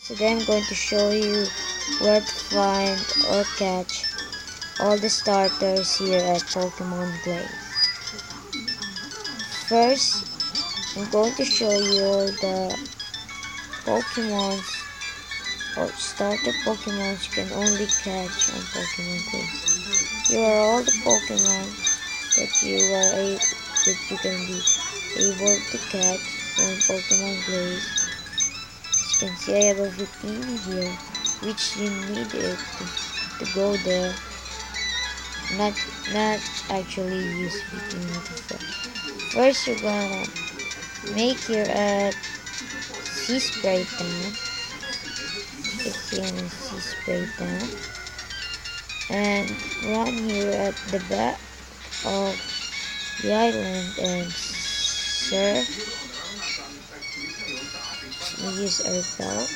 Today I'm going to show you where to find or catch all the starters here at Pokemon Blaze. First, I'm going to show you all the Pokemons or starter Pokemons you can only catch on Pokemon Blaze. Here are all the Pokemon that you can be able to catch in Pokemon Blaze. As you can see, I have a Victini here, which you need it to go there. Not actually use Victini to fish. First, you're gonna make your Sea Spray Town. It's here in Sea Spray Town, and run here at the back of the island and surf. We use our belt.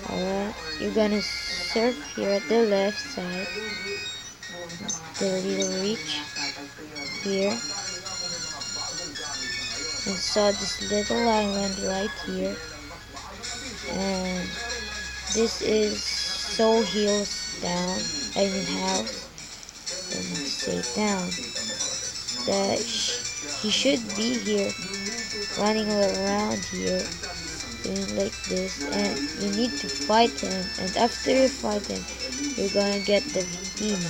Alright, you're gonna surf here at the left side, the little reach here, and saw this little island right here, and this is Soul Hills Town. I mean house. Let me say town. He should be here, running around here, doing like this, and you need to fight him. And after you fight him, you're gonna get the Victini.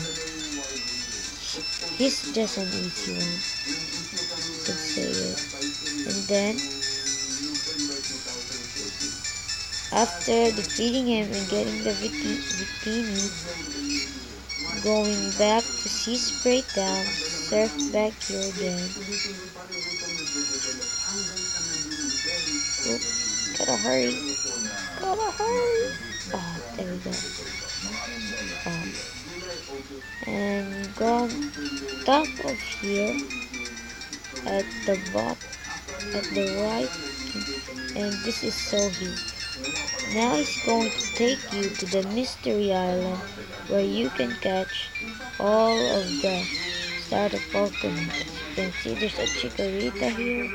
He's just an easy one, you could say it. And then, after defeating him and getting the Victini, going back to Sea Spray Town, surf back here again. Oop, gotta hurry. Oh, there we go. And go on top of here at the at the right, and this is Sohi. Now it's going to take you to the Mystery Island where you can catch all of the starter Pokemon. As you can see, there's a Chikorita here.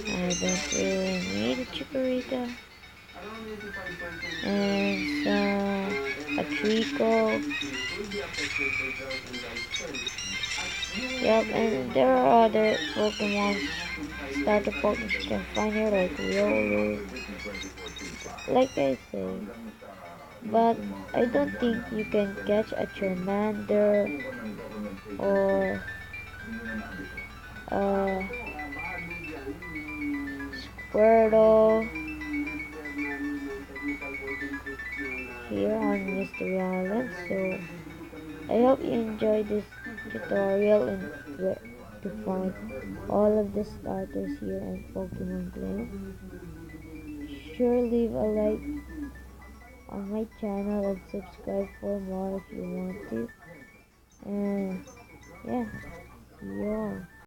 I don't really need a Chikorita. And a Trico. Yep, and there are other Pokemon, starter Pokemon you can find here like Riolu, like I say. But I don't think you can catch a Charmander or a Squirtle here on Mystery Island. So I hope you enjoyed this tutorial and where to find all of the starters here in Pokemon Glen. Sure, leave a like on my channel and subscribe for more if you want to. And yeah, see y'all.